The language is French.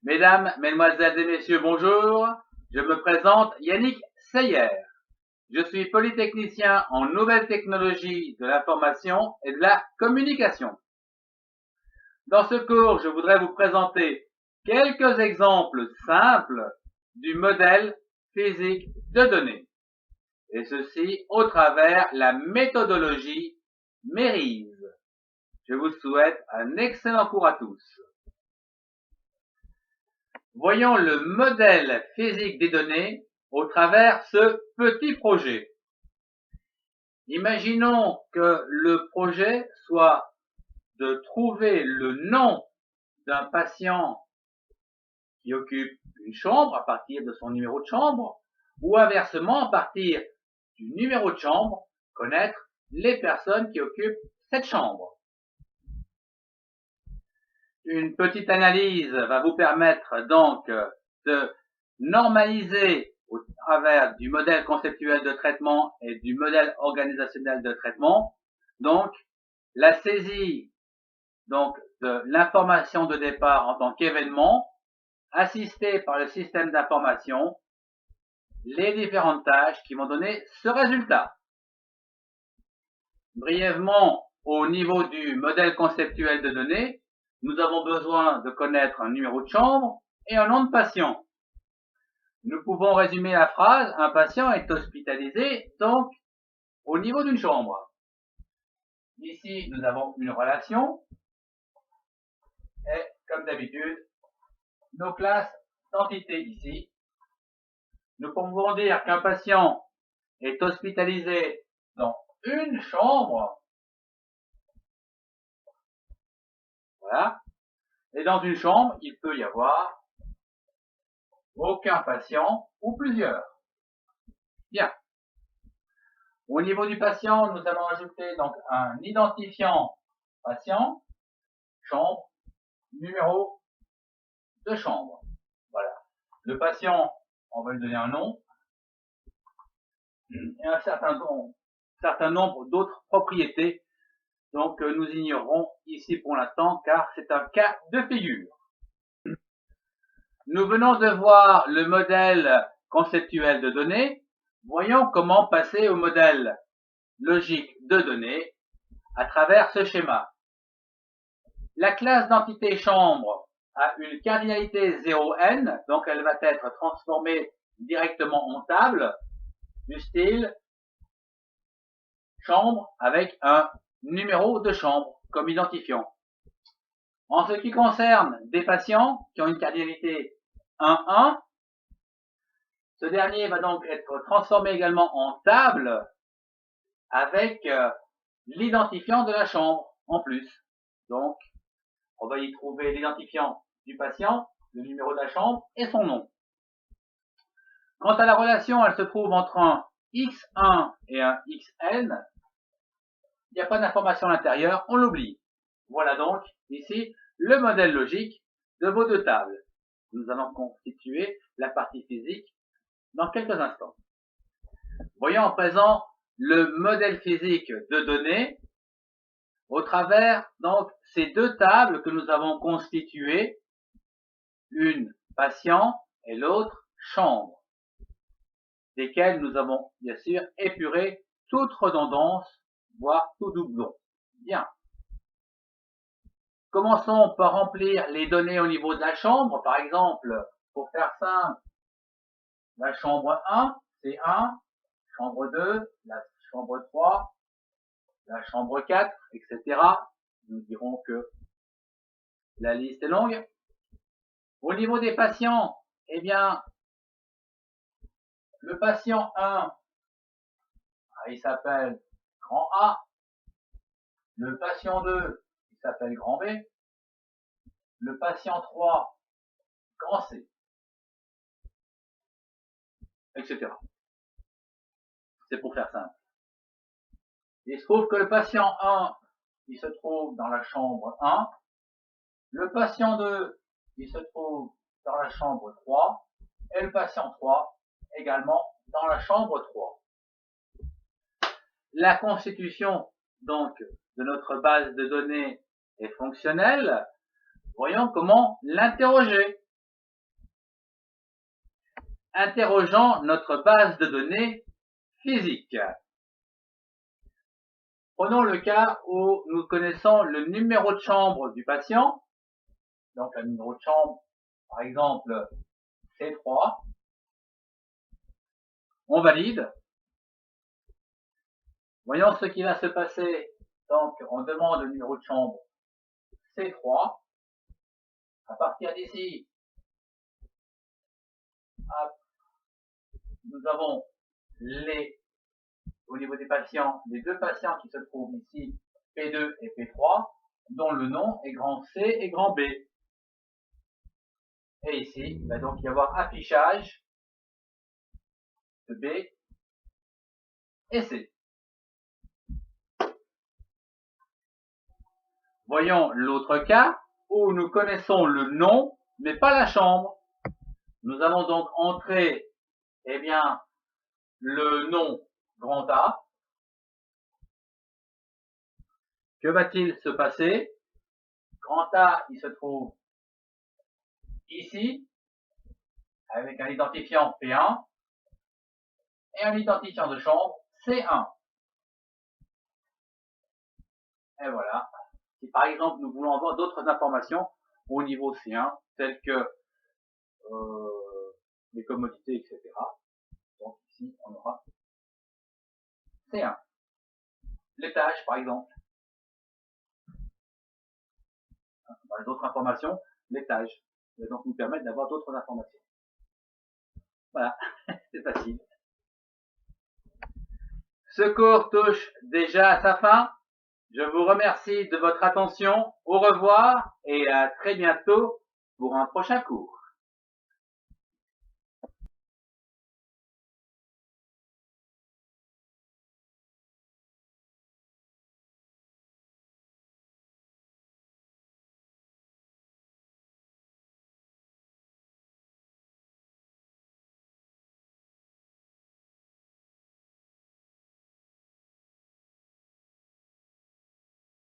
Mesdames, Mesdemoiselles et Messieurs, bonjour. Je me présente Yannick Seyer. Je suis polytechnicien en nouvelles technologies de l'information et de la communication. Dans ce cours, je voudrais vous présenter quelques exemples simples du modèle physique de données. Et ceci au travers la méthodologie MERISE. Je vous souhaite un excellent cours à tous. Voyons le modèle physique des données au travers ce petit projet. Imaginons que le projet soit de trouver le nom d'un patient qui occupe une chambre à partir de son numéro de chambre, ou inversement, à partir du numéro de chambre, connaître les personnes qui occupent cette chambre. Une petite analyse va vous permettre donc de normaliser au travers du modèle conceptuel de traitement et du modèle organisationnel de traitement, donc la saisie donc de l'information de départ en tant qu'événement, assistée par le système d'information, les différentes tâches qui vont donner ce résultat. Brièvement, au niveau du modèle conceptuel de données, nous avons besoin de connaître un numéro de chambre et un nom de patient. Nous pouvons résumer la phrase, un patient est hospitalisé, donc, au niveau d'une chambre. Ici, nous avons une relation, et comme d'habitude, nos classes d'entités ici. Nous pouvons dire qu'un patient est hospitalisé dans une chambre. Voilà. Et dans une chambre, il peut y avoir aucun patient ou plusieurs. Bien. Au niveau du patient, nous allons ajouter donc un identifiant patient, chambre, numéro de chambre. Voilà. Le patient, on va lui donner un nom et un certain nombre d'autres propriétés. Donc, nous ignorons ici pour l'instant car c'est un cas de figure. Nous venons de voir le modèle conceptuel de données. Voyons comment passer au modèle logique de données à travers ce schéma. La classe d'entité chambre a une cardinalité 0n, donc elle va être transformée directement en table du style chambre avec un numéro de chambre comme identifiant. En ce qui concerne des patients qui ont une cardinalité 1,1, ce dernier va donc être transformé également en table avec l'identifiant de la chambre en plus. Donc, on va y trouver l'identifiant du patient, le numéro de la chambre et son nom. Quant à la relation, elle se trouve entre un x1 et un xn. Il n'y a pas d'information à l'intérieur, on l'oublie. Voilà donc ici le modèle logique de vos deux tables. Nous allons constituer la partie physique dans quelques instants. Voyons en présent le modèle physique de données au travers donc ces deux tables que nous avons constituées, une patient et l'autre chambre, desquelles nous avons bien sûr épuré toute redondance, voire tout doublon. Bien. Commençons par remplir les données au niveau de la chambre. Par exemple, pour faire simple, la chambre 1, c'est 1, chambre 2, la chambre 3, la chambre 4, etc. Nous dirons que la liste est longue. Au niveau des patients, eh bien, le patient 1, il s'appelle grand A. Le patient 2, il s'appelle grand B. Le patient 3, grand C. Etc. C'est pour faire simple. Il se trouve que le patient 1, il se trouve dans la chambre 1. Le patient 2, il se trouve dans la chambre 3. Et le patient 3, également dans la chambre 3. La constitution, donc, de notre base de données est fonctionnelle. Voyons comment l'interroger. interrogeant notre base de données physique. Prenons le cas où nous connaissons le numéro de chambre du patient. Donc, le numéro de chambre, par exemple, C3. On valide. Voyons ce qui va se passer. Donc, on demande le numéro de chambre C3. À partir d'ici, nous avons au niveau des patients, les deux patients qui se trouvent ici, P2 et P3, dont le nom est grand C et grand B. Et ici, il va donc y avoir affichage de B et C. Voyons l'autre cas où nous connaissons le nom, mais pas la chambre. Nous allons donc entrer, eh bien, le nom grand A. Que va-t-il se passer? Grand A, il se trouve ici, avec un identifiant P1 et un identifiant de chambre C1. Et voilà. Si par exemple nous voulons avoir d'autres informations au niveau C1, telles que les commodités, etc. Donc ici, on aura C1. L'étage, par exemple. Dans les autres informations, l'étage. Ça va donc nous permettre d'avoir d'autres informations. Voilà, c'est facile. Ce cours touche déjà à sa fin. Je vous remercie de votre attention. Au revoir et à très bientôt pour un prochain cours.